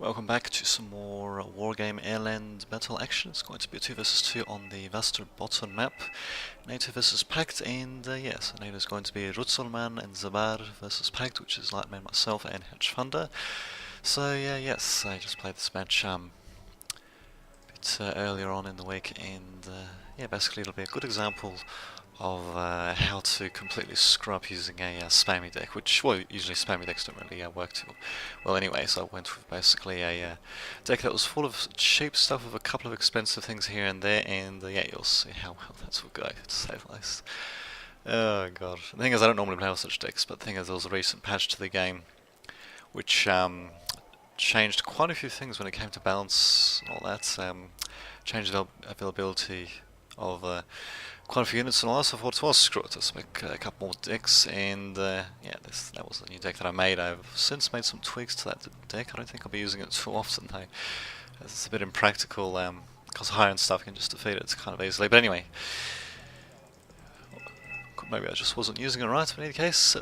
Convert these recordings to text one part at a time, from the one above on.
Welcome back to some more Wargame Airland Battle action. It's going to be a 2 versus 2 on the Vasterbotten map. NATO versus Pact, and yes, NATO is going to be Rutzelman and Zabar versus Pact, which is Lightman, myself, and Hedgefunder. So yes, I just played this match a bit earlier on in the week, and yeah, basically it'll be a good example of how to completely screw up using a spammy deck, which, well, usually spammy decks don't really work too well anyway, so I went with basically a deck that was full of cheap stuff with a couple of expensive things here and there, and yeah, you'll see how well that will go, to say the least. Oh god. The thing is, I don't normally play with such decks, but the thing is, there was a recent patch to the game which changed quite a few things when it came to balance and all that, changed the availability of quite a few units and all that, so I thought, well, screw it, let's make a couple more decks, and yeah, that was the new deck that I made. I've since made some tweaks to that deck. I don't think I'll be using it too often though, as it's a bit impractical, because higher end stuff can just defeat it kind of easily, but anyway, maybe I just wasn't using it right, but in any case,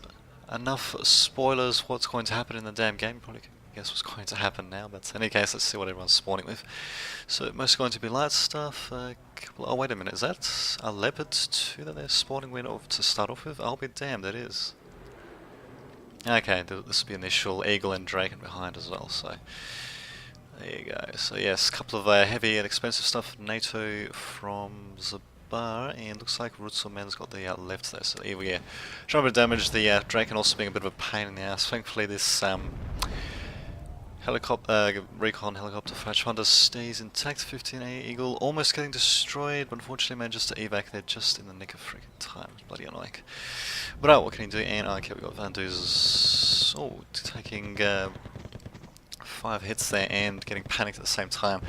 enough spoilers what's going to happen in the damn game. Probably can guess what's going to happen now, but in any case, let's see what everyone's spawning with. So mostly going to be light stuff. Oh wait a minute, is that a leopard too that they're spawning with to start off with? I'll be damned, it is. Okay, this will be initial eagle and dragon behind as well, so there you go. So yes, a couple of heavy and expensive stuff. NATO from Zabar, and looks like Rutzelman's got the left there, so here we are. Trying to damage the dragon, also being a bit of a pain in the ass. Thankfully this recon helicopter Flash Hunter stays intact. 15A Eagle almost getting destroyed, but unfortunately manages to evac there just in the nick of freaking time. It's bloody annoying. But oh, what can he do? And okay, we got Van Du's taking 5 hits there and getting panicked at the same time.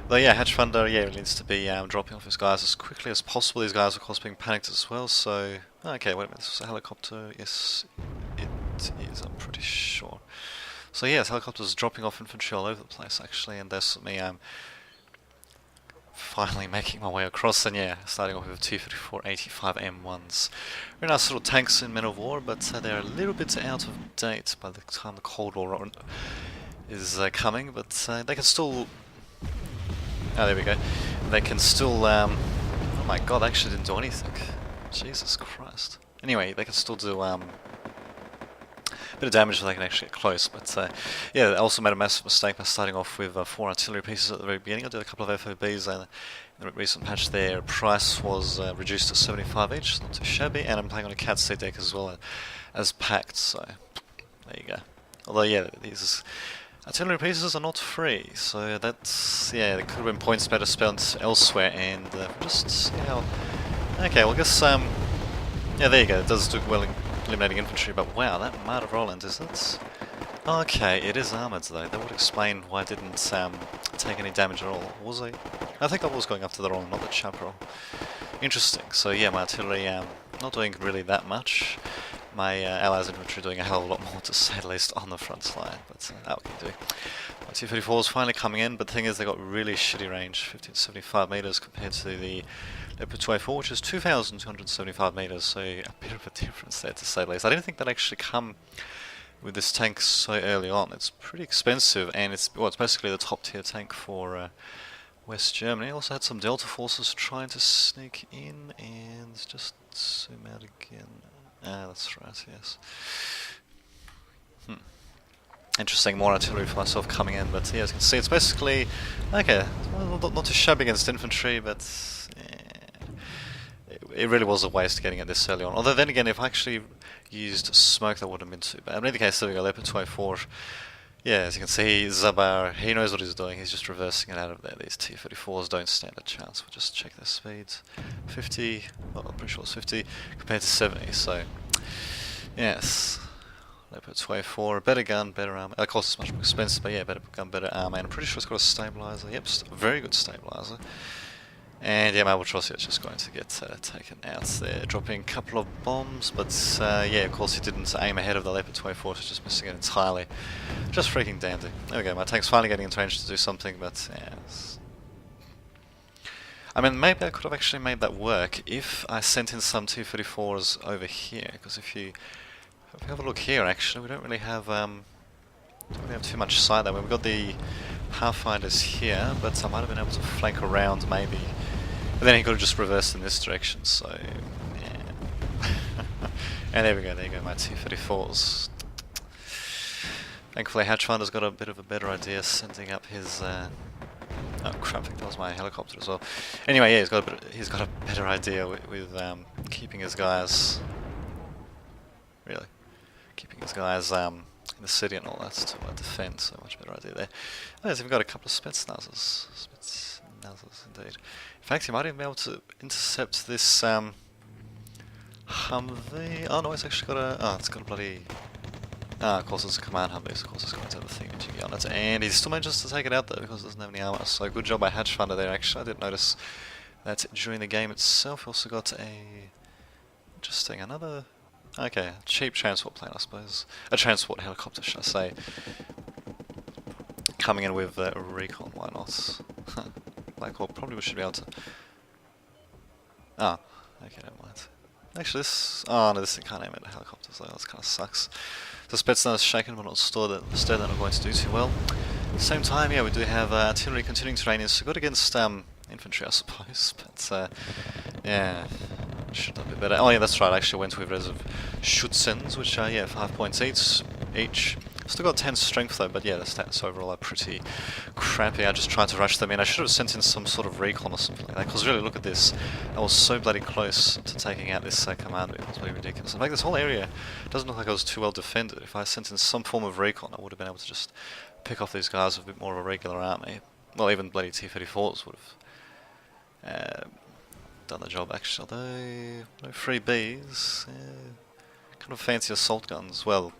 But yeah, Hedgefunder, yeah, really needs to be dropping off his guys as quickly as possible. These guys, of course, being panicked as well. So okay, wait a minute, this was a helicopter. Yes, it is. I'm pretty sure. So yes, helicopters dropping off infantry all over the place actually, and that's me finally making my way across, and yeah, starting off with 234 85 M1s. Very nice little tanks in Men of War, but they're a little bit out of date by the time the Cold War is coming, but they can still... Oh, there we go. They can still... oh my god, they actually didn't do anything. Jesus Christ. Anyway, they can still do... bit of damage so they can actually get close, but yeah, I also made a massive mistake by starting off with 4 artillery pieces at the very beginning. I did a couple of FOBs, and in the recent patch their price was reduced to 75 each, it's not too shabby, and I'm playing on a Cat C deck as well as Pact, so there you go. Although yeah, these artillery pieces are not free, so that's, yeah, there could have been points better spent elsewhere, and just see how... Okay, well I guess, yeah, there you go, it does do well in eliminating infantry, but wow, that Martyr Roland, is that... Okay, it is armoured though. That would explain why I didn't take any damage at all. Was I? I think I was going after the Roland, not the Chaparral. Interesting. So yeah, my artillery not doing really that much. My allies infantry doing a hell of a lot more, to say the least, on the front line, but what can you do? My T-34 is finally coming in, but the thing is they got really shitty range, 1575 meters compared to the Leopard 24, which is 2,275 meters, so a bit of a difference there, to say the least. I didn't think that'd actually come with this tank so early on. It's pretty expensive, and it's basically the top tier tank for West Germany. Also had some Delta forces trying to sneak in, and just zoom out again. Ah, that's right, yes. Interesting, more artillery for myself coming in, but yeah, as you can see, it's basically, okay, well, not too shabby against infantry, but yeah, it really was a waste getting it this early on. Although then again, if I actually used smoke, that wouldn't have been too bad. In any case, there we go, Leopard 24. Yeah, as you can see, Zabar, he knows what he's doing, he's just reversing it out of there. These T-34s don't stand a chance. We'll just check their speeds. 50, well, I'm pretty sure it's 50, compared to 70, so, yes. Leopard 24, better gun, better armor. Of course, it's much more expensive, but yeah, better gun, better armor. And I'm pretty sure it's got a stabilizer. Yep, very good stabilizer. And yeah, my Albatross is just going to get taken out there, dropping a couple of bombs. But yeah, of course, he didn't aim ahead of the Leopard 24, so just missing it entirely. Just freaking dandy. There we go. My tank's finally getting into range to do something, but yeah. I mean, maybe I could have actually made that work if I sent in some T-34s over here, because if you have a look here, actually, we don't really have Don't really have too much sight there. We've got the Pathfinders here, but I might have been able to flank around maybe. But then he could have just reversed in this direction, so yeah. And there we go, my T-34s. Thankfully Hatchfinder's got a bit of a better idea sending up his oh crap, I think that was my helicopter as well. Anyway, yeah, he's got a better idea with keeping his guys keeping his guys in the city and all that to defend, so much better idea there. Oh, he's even got a couple of Spetsnazers. Spetsnazers, indeed. In fact, he might even be able to intercept this Humvee. Oh no, it's actually got a... Oh, it's got a bloody... Ah, of course it's a command Humvee, so of course it's going to have a thingamajiggy on it. And he still manages to take it out though, because it doesn't have any armor. So good job by Hatchfinder there, actually. I didn't notice that during the game itself. We also got a... Interesting, another... Okay, cheap transport plane, I suppose. A transport helicopter, should I say. Coming in with a recon, why not? Black Hawk probably should be able to... Ah, okay, never mind. Actually, this... Oh no, this thing can't aim at the helicopters, though. That kind of sucks. The Spetsnaz is shaken, but not stored. Instead, they're not going to do too well. At the same time, yeah, we do have artillery continuing to rain in. So good against infantry, I suppose. But yeah, should not be better. Oh yeah, that's right. I actually went with res of Schutzens, which are yeah 5 points each. Still got 10 strength though, but yeah, the stats overall are pretty crappy. I just tried to rush them in. I should have sent in some sort of recon or something like that, because really, look at this. I was so bloody close to taking out this command. It was really ridiculous. In fact, this whole area doesn't look like it was too well defended. If I sent in some form of recon, I would have been able to just pick off these guys with a bit more of a regular army. Well, even bloody T-34s would have done the job, actually. Although, no free Bs. Kind of fancy assault guns. Well,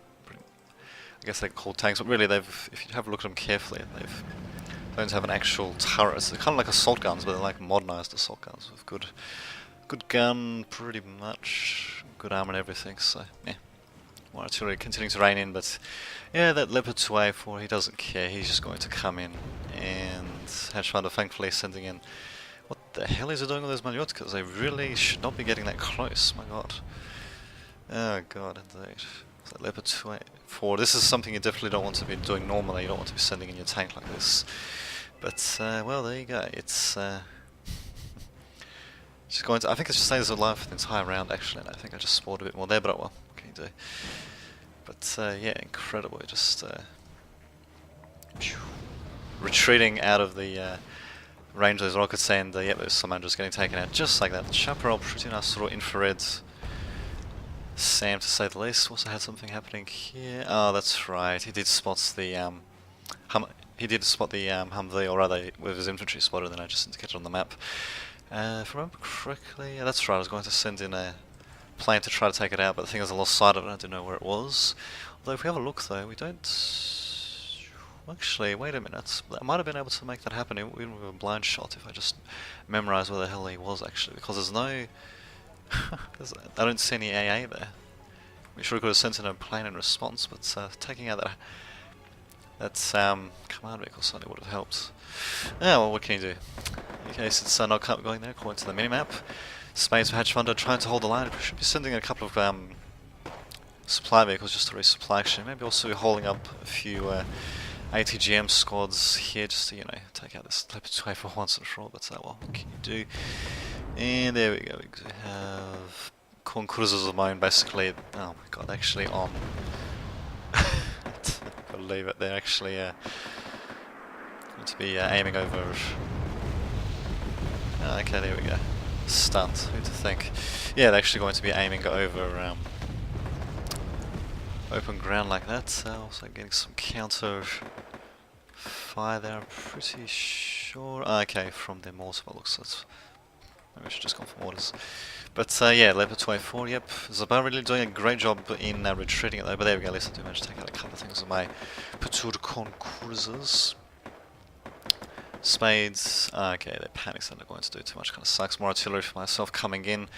I guess they're called tanks, but really they've, if you have a look at them carefully, they don't have an actual turret. So they're kind of like assault guns, but they're like modernized assault guns with good gun, pretty much, good armor and everything, so yeah. More artillery continuing to rain in, but yeah, that Leopard 2A4, he doesn't care, he's just going to come in, and Hatchfinder thankfully sending in... What the hell is he doing with those Malyotkas? They really should not be getting that close, my god. Oh god, indeed. Leopard 2A4. This is something you definitely don't want to be doing normally. You don't want to be sending in your tank like this. But well, there you go. It's just going to. I think it just stays alive for the entire round actually. And I think I just spoiled a bit more there, but well, what can you do? But yeah, incredible. Just retreating out of the range of those rockets, and yeah, there's someone just getting taken out just like that. Chaparral, pretty nice sort of infrared. Sam, to say the least. Also had something happening here. Oh, that's right. He did spot the Humvee, or rather, with his infantry spotted. Then I just indicated on the map. If I remember correctly, yeah, that's right. I was going to send in a plane to try to take it out, but the thing is, I lost sight of it. I didn't know where it was. Although, if we have a look, though, we don't. Actually, wait a minute. I might have been able to make that happen even with a blind shot if I just memorised where the hell he was actually, because there's no. I don't see any AA there. We sure could have sent in a plane in response, but taking out that command vehicle certainly would have helped. Yeah, well, what can you do? In case it's not going there according to the minimap. Spades for Hatchfinder trying to hold the line. We should be sending a couple of supply vehicles just to resupply actually. Maybe also holding up a few ATGM squads here just to, you know, take out this Leopard 2A for once and for all, but well, what can you do? And there we go, we have corn cruisers of mine basically, oh my god, actually on, believe it, they're actually going to be aiming over, okay, there we go, stunt, who to think, yeah, they're actually going to be aiming over open ground like that, also getting some counter fire there, I'm pretty sure, okay, from their mortar, but looks like maybe I should just go for mortars. But yeah, Leopard 2A4, yep. Zabar really doing a great job in retreating it though, but there we go, at least I do manage to take out a couple of things with my Peturcon cruisers. Spades, okay, they're panics, they're not going to do too much, kind of sucks. More artillery for myself coming in.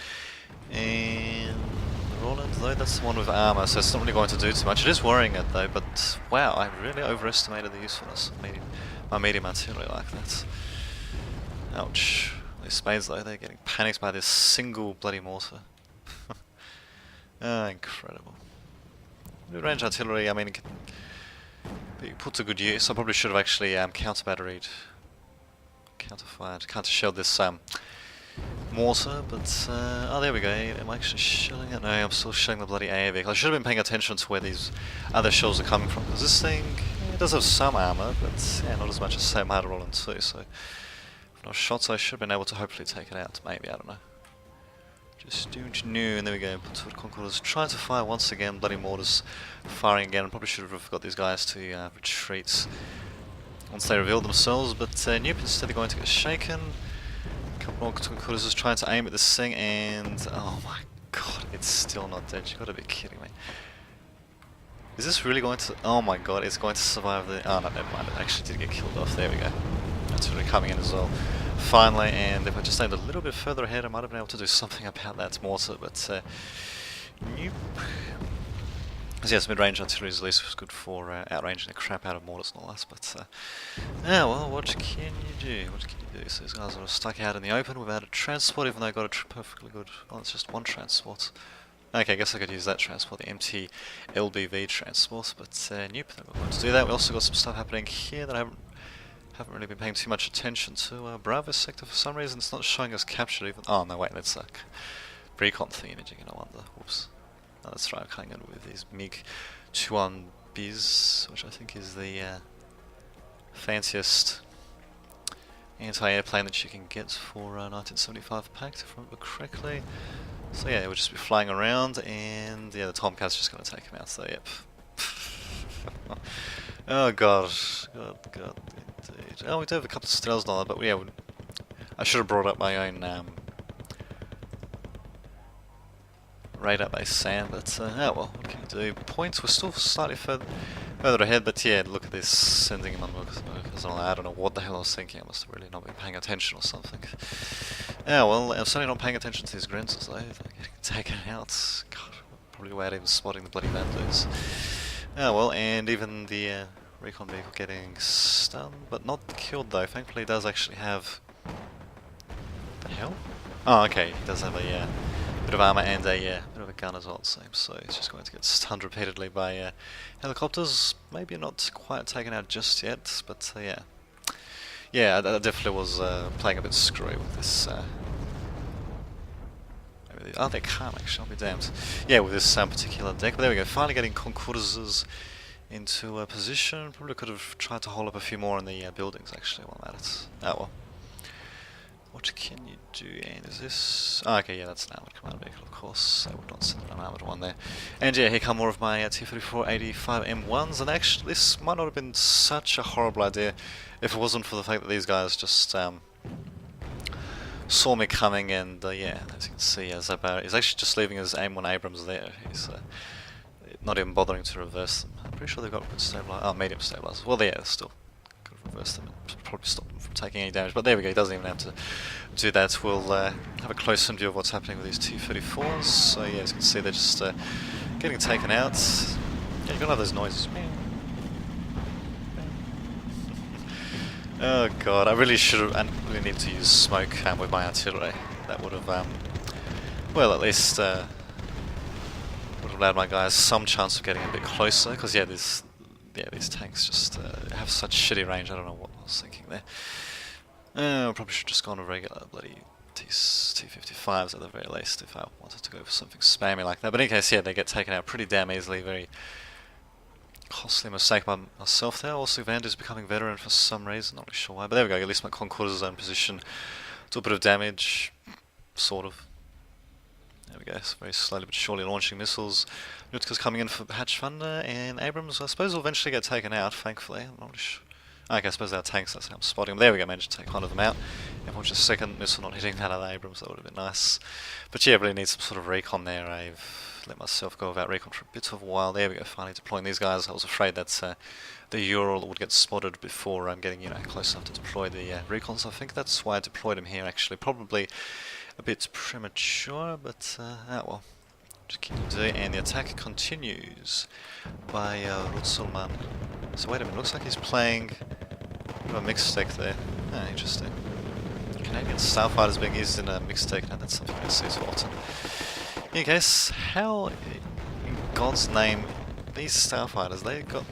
And Roland, though, that's the one with armor, so it's not really going to do too much. It is worrying it though, but wow, I really overestimated the usefulness of my medium artillery like that. Ouch. These Spades though, they're getting panicked by this single bloody mortar. Oh, incredible. Mid-range artillery, I mean, being put to good use. I probably should have actually counter-batteried, counter-shelled this mortar, but oh, there we go. Am I actually shelling it? No, I'm still shelling the bloody AA vehicle. I should have been paying attention to where these other shells are coming from, because this thing, it does have some armor, but yeah, not as much as Sam had rolling too, so if no shots I should have been able to hopefully take it out, maybe, I don't know. Just doing new, and there we go. Platoon Concorders trying to fire once again, bloody mortars firing again. Probably should have got these guys to retreat once they revealed themselves, but Nope instead of going to get shaken. A couple more Concorders is trying to aim at this thing, and oh my god, it's still not dead. You gotta be kidding me. Is this really going to? Oh my god, it's going to survive the. Oh no, never mind. It actually did get killed off. There we go. That's really coming in as well. Finally, and if I just aimed a little bit further ahead, I might have been able to do something about that mortar, but nope. So yes, mid-range artillery is at least good for outranging the crap out of mortars and all that, but yeah, well, what can you do? What can you do? So these guys are stuck out in the open without a transport, even though I got a perfectly good. Oh, it's just one transport. Okay, I guess I could use that transport, the MT LBV transport, but nope, I'm not going to do that. We also got some stuff happening here that I haven't really been paying too much attention to. Bravo sector, for some reason, it's not showing us captured even. Oh, no, wait, that's like recon thing imaging, no wonder. Whoops. No, that's right, I'm coming in with these MiG-21Bs, which I think is the fanciest anti-airplane that you can get for 1975 Pact, if I remember correctly. So yeah, we'll just be flying around, and yeah, the Tomcat's just going to take him out, so yep. Oh god, god, indeed. Oh, we do have a couple of Stells now, but yeah, I should have brought up my own radar-based SAM, but oh well, what can you do? Points, we're still slightly further ahead, but yeah, look at this, sending him on because I don't know what the hell I was thinking. I must have really not been paying attention or something. Yeah, well, I'm certainly not paying attention to these grins though. They're getting taken out. God, probably without even spotting the bloody bandits. Oh well, and even the recon vehicle getting stunned, but not killed though. Thankfully, he does actually have. The hell? Oh, okay. He does have a bit of armor and a bit of a gun as well. It seems so. He's just going to get stunned repeatedly by helicopters. Maybe not quite taken out just yet, but yeah. Yeah, I definitely was playing a bit screwy with this. Oh, they can't actually, I'll be damned. Yeah, with this particular deck. But there we go, finally getting Concorders into a position. Probably could have tried to hold up a few more in the buildings actually while I'm at it. Oh well. What can you do? And is this... Oh, okay, yeah, that's an armoured command vehicle, of course. I would not send an armoured one there. And yeah, here come more of my T-34-85 M1s, and actually this might not have been such a horrible idea if it wasn't for the fact that these guys just saw me coming, and yeah, as you can see, Zabar is actually just leaving his AIM-1 Abrams there. He's not even bothering to reverse them. I'm pretty sure they've got good stabilizers. Oh, medium stabilizers. Well, yeah, still could have reversed them and probably stopped them from taking any damage. But there we go. He doesn't even have to do that. We'll have a close-in view of what's happening with these T-34s. So yeah, as you can see, they're just getting taken out. Yeah, you're gonna have those noises. Oh god, I really should have, and really need to use smoke with my artillery. That would have, well, at least would have allowed my guys some chance of getting a bit closer. Because yeah, these tanks just have such shitty range. I don't know what I was thinking there. I probably should have just gone with regular bloody T-55s at the very least if I wanted to go for something spammy like that. But in any case, yeah, they get taken out pretty damn easily. Very costly mistake by myself there. Also, Vander's becoming veteran for some reason, not really sure why. But there we go, at least my Concorders are in position. Do a bit of damage, sort of. There we go, so very slowly but surely launching missiles. Nutka's coming in for Hatch Thunder, and Abrams, I suppose, will eventually get taken out, thankfully. I'm not really sure. Okay, I suppose our tanks, that's how I'm spotting them. There we go, managed to take one of them out. If I was just a second missile not hitting that other Abrams, that would have been nice. But yeah, really need some sort of recon there. I've let myself go without recon for a bit of a while. There we go, finally deploying these guys. I was afraid that the Ural would get spotted before I'm getting, close enough to deploy the recons. I think that's why I deployed him here, actually. Probably a bit premature, but oh well. Just keep doing, and the attack continues by Rutsulman. So wait a minute, looks like he's playing a mixed deck there. Ah, interesting. Canadian Starfighters being used in a mixed deck, and that's something that suits Walton. In any case, how in God's name, these Starfighters, they got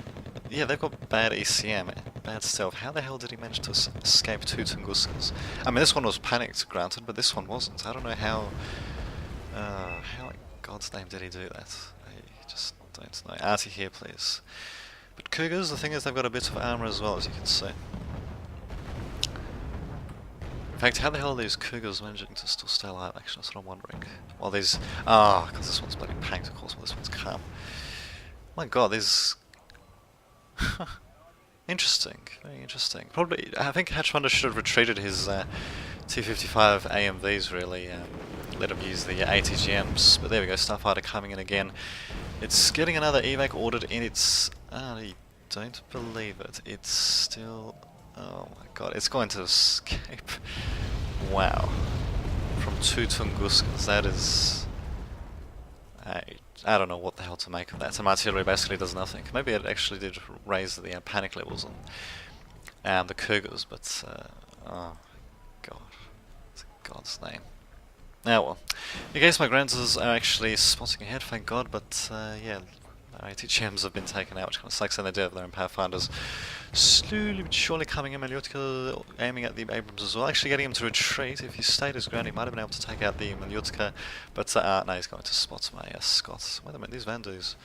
Yeah, they've got bad ECM, bad stealth. How the hell did he manage to escape 2 Tunguskas? I mean, this one was panicked, granted, but this one wasn't. I don't know how in God's name did he do that? I just don't know. Arty here, please. But Cougars, the thing is, they've got a bit of armor as well, as you can see. In fact, how the hell are these Cougars managing to still stay alive? Actually, that's what I'm wondering. Well, these... because this one's bloody panked, of course, while this one's calm. My god, these... Interesting, very interesting. Probably, I think Hatchfunder should have retreated his T-55 AMVs, really. Let him use the ATGMs. But there we go, Starfighter coming in again. It's getting another evac ordered in. It's... I don't believe it. It's still... Oh my god, it's going to escape. Wow. From 2 Tunguskas, that is... I don't know what the hell to make of that. Some artillery basically does nothing. Maybe it actually did raise the panic levels on the Cougars, but... oh god. It's in God's name. Now well. In case my Granzers are actually spotting ahead, thank god, but yeah, our ATGMs have been taken out, which kind of sucks, and they do have their own Pathfinders slowly but surely coming in. Malyutka aiming at the Abrams as well, actually getting him to retreat. If he stayed his ground, he might have been able to take out the Malyutka, but no, he's going to spot my Scots. Wait a minute, these Vandus.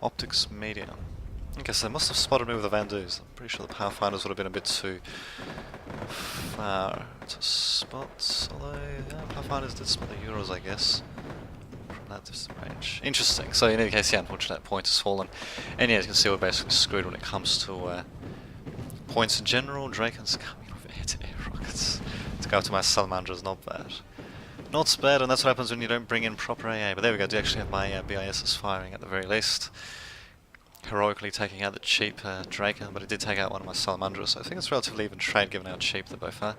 Optics Media. Okay, so they must have spotted me with the Vandus. I'm pretty sure the Pathfinders would have been a bit too far to spot, although yeah, Pathfinders did spot the Euros, I guess. That distance range. Interesting. So in any case, yeah, unfortunately that point has fallen. And yeah, as you can see, we're basically screwed when it comes to points in general. Draken's coming with air-to-air rockets to go to my Salamanders. Not bad. Not bad, and that's what happens when you don't bring in proper AA. But there we go, I do actually have my BISs firing at the very least. Heroically taking out the cheap Draken, but it did take out one of my Salamanders, so I think it's relatively even trade given how cheap they both are.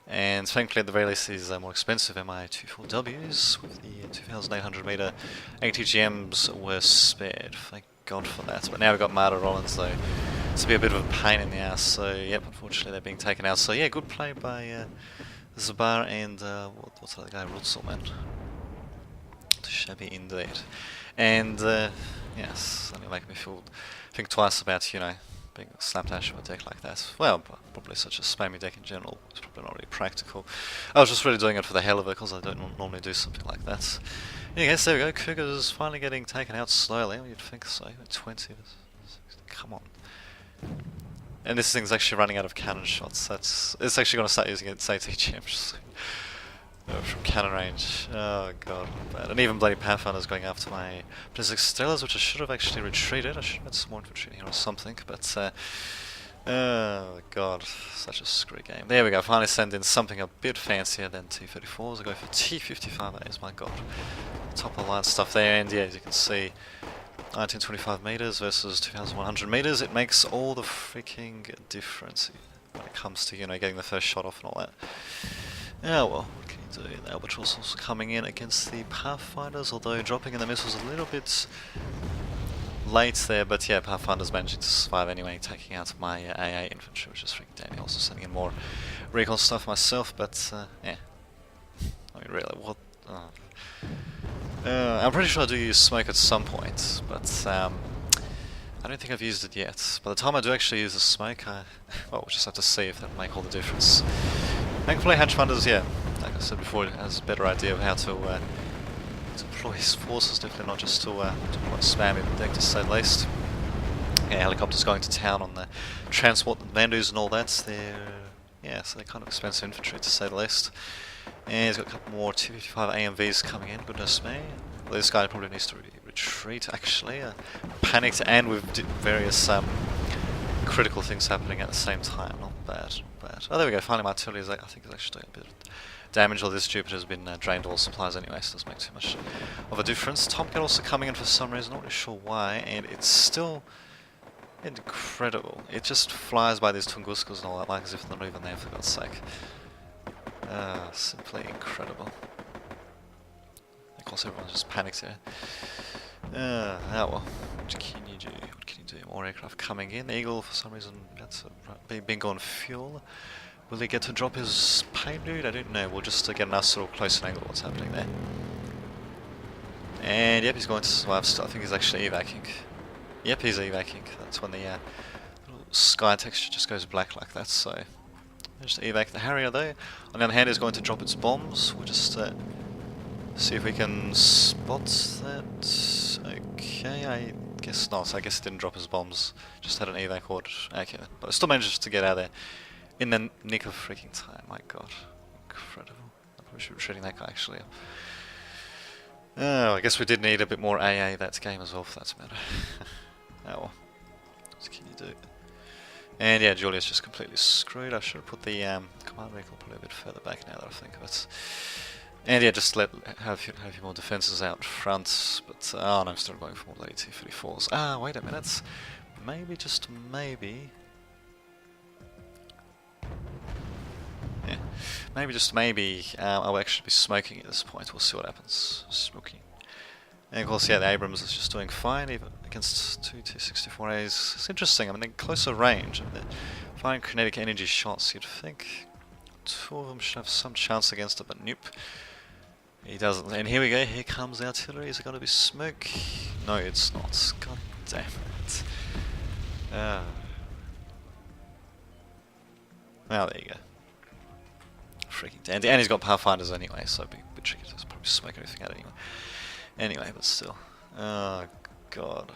And thankfully at the very least these more expensive Mi-24Ws with the 2,800 meter ATGMs were spared. Thank God for that. But now we've got Marta Rollins though. It's be a bit of a pain in the ass, so yep, unfortunately they're being taken out. So yeah, good play by Zabar and what's that guy, Rutzel, man. Shabby indeed. And yes, only make me think twice about, you know, being slapdash of a deck like that. Well, probably such a spammy deck in general. It's probably not really practical. I was just really doing it for the hell of it, because I don't normally do something like that. Yes, there we go. Cougars finally getting taken out slowly. You'd think so. 20. Come on. And this thing's actually running out of cannon shots. It's actually going to start using its ATGMs from cannon range. Oh god, not bad. And even bloody Pathfinder's going after my Blizzard Stellars, which I should have actually retreated. I should have had some more infantry here or something, but oh god, such a screwy game. There we go, finally send in something a bit fancier than T-34s. I go for T-55As, my god. Top of the line stuff there, and yeah, as you can see, 1925 meters versus 2,100 meters. It makes all the freaking difference when it comes to, you know, getting the first shot off and all that. Yeah, well, what can you do? The Albatross also coming in against the Pathfinders, although dropping in the missiles a little bit late there, but yeah, Pathfinder's managing to survive anyway, taking out my AA infantry, which is freaking dandy. Also sending in more recon stuff myself, but yeah. I mean, really, what? I'm pretty sure I do use smoke at some point, but I don't think I've used it yet. By the time I do actually use the smoke, well, we'll just have to see if that'll make all the difference. Thankfully, Hatchfunders, yeah, like I said before, has a better idea of how to deploy his forces, definitely not just to deploy spam in the deck, to say the least. Yeah, helicopters going to town on the transport and Vandus and all that. Yeah, so they're kind of expensive infantry, to say the least. And he's got a couple more T-55 AMVs coming in, goodness me. Well, this guy probably needs to retreat, actually. Panicked, and with various critical things happening at the same time. Not bad, not bad. Oh, there we go, finally my artillery I think is actually doing a bit of damage. All this Jupiter has been drained all supplies anyway, so it doesn't make too much of a difference. Tomcat also coming in for some reason, not really sure why, and it's still incredible. It just flies by these Tunguskas and all that, like as if they're not even there, for God's sake. Simply incredible. Of course everyone's just panicked here. Oh well, what can you do? What can you do? More aircraft coming in. Eagle, for some reason, that's been on fuel. Will he get to drop his payload? I don't know. We'll just get a nice little close angle of what's happening there. And yep, he's going to survive still. I think he's actually evacuating. Yep, he's evacuating. That's when the little sky texture just goes black like that, so... Just evac the Harrier though. On the other hand, is going to drop its bombs. We'll just see if we can spot that. Okay, I guess not. I guess it didn't drop his bombs. Just had an evac order. Okay, but it still managed to get out of there in the nick of freaking time. My god. Incredible. I probably should be shooting that guy actually. Oh, I guess we did need a bit more AA that game as well, for that matter. Oh well. What can you do? And yeah, Julia's just completely screwed. I should have put the command vehicle probably a bit further back now that I think of it. And yeah, just have a few more defences out front. But oh no, I'm still going for more lady T-34s. Ah, wait a minute. Maybe, just maybe. Yeah, maybe just maybe I'll actually be smoking at this point. We'll see what happens. Smoking. And of course, yeah, the Abrams is just doing fine, even against two T-64As. It's interesting, I mean, they're closer range, and they're firing kinetic energy shots. You'd think two of them should have some chance against it, but nope. He doesn't. And here we go, here comes the artillery. Is it going to be smoke? No, it's not. God damn it. Well, there you go. Freaking dandy. And he's got Pathfinders anyway, so it'd be a bit tricky to probably smoke anything out anyway. Anyway, but still. Oh, God.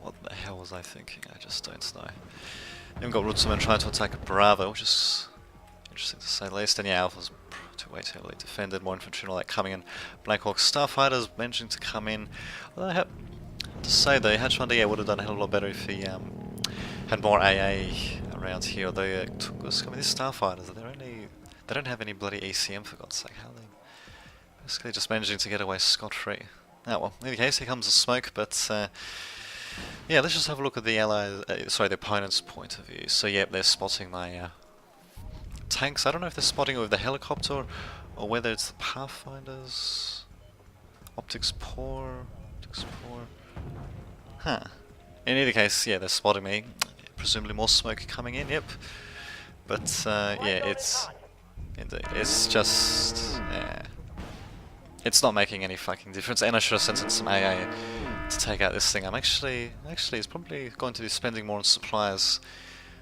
What the hell was I thinking? I just don't know. Then we've got Rutzeman trying to attack Bravo, which is interesting to say the least. And yeah, Alpha's way too heavily defended. More infantry and all that coming in. Black Hawk Starfighters managing to come in. Although I have to say though, Hatchfinder would have done a hell of a lot better if he had more AA around here. Although Tungus, I mean, these Starfighters, they don't have any bloody ECM for God's sake. How are they basically just managing to get away scot-free? Oh well, in any case, here comes the smoke, but yeah, let's just have a look at the the opponent's point of view. So yep, they're spotting my tanks. I don't know if they're spotting it with the helicopter, or whether it's the Pathfinders. Optics poor. Huh. In either case, yeah, they're spotting me. Presumably more smoke coming in, yep. But yeah, it's just, yeah. It's not making any fucking difference, and I should have sent in some AA to take out this thing. Actually, it's probably going to be spending more on supplies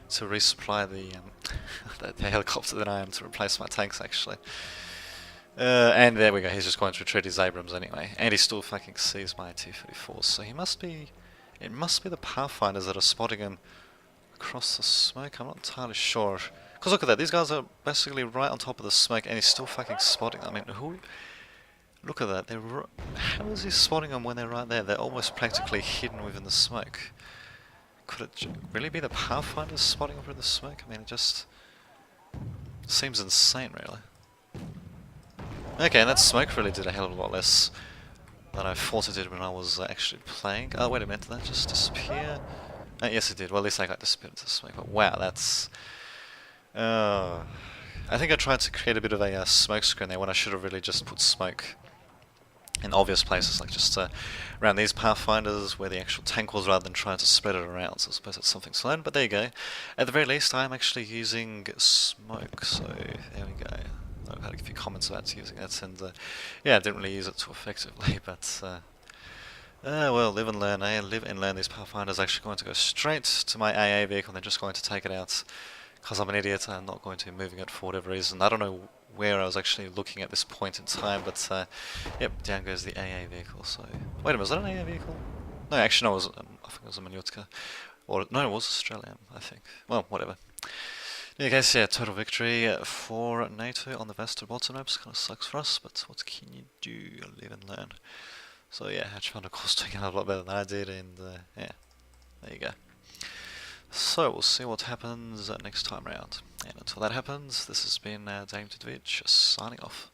to resupply the helicopter than I am to replace my tanks, actually. And there we go, he's just going to retreat his Abrams anyway, and he still fucking sees my T-34s, so it must be the Pathfinders that are spotting him across the smoke. I'm not entirely sure. Because look at that, these guys are basically right on top of the smoke, and he's still fucking spotting them. I mean, who... Look at that, how is he spotting them when they're right there? They're almost practically hidden within the smoke. Could it really be the Pathfinders spotting them through the smoke? I mean, it just seems insane, really. Okay, and that smoke really did a hell of a lot less than I thought it did when I was actually playing. Oh, wait a minute, did that just disappear? Yes, it did. Well, at least I got disappeared into the smoke, but wow, that's... I think I tried to create a bit of a smoke screen there when I should have really just put smoke in obvious places, like just around these Pathfinders where the actual tank was, rather than trying to spread it around. So I suppose that's something to learn, but there you go. At the very least, I'm actually using smoke, so there we go. I've had a few comments about using it, and yeah, I didn't really use it too effectively, but well, live and learn, eh? Live and learn. These Pathfinders are actually going to go straight to my AA vehicle, and they're just going to take it out. Because I'm an idiot, I'm not going to be moving it for whatever reason. I don't know where I was actually looking at this point in time, but yep, down goes the AA vehicle. So wait a minute, was that an AA vehicle? No, actually, no, it was. I think it was a Manutka, or no, it was Australian. I think. Well, whatever. In any case, yeah, total victory for NATO on the Vasterbotten maps. Kind of sucks for us, but what can you do? Live and learn. So yeah, Hatchfinder of course doing a lot better than I did, and yeah, there you go. So we'll see what happens next time round. And until that happens, this has been Dame Tadvich signing off.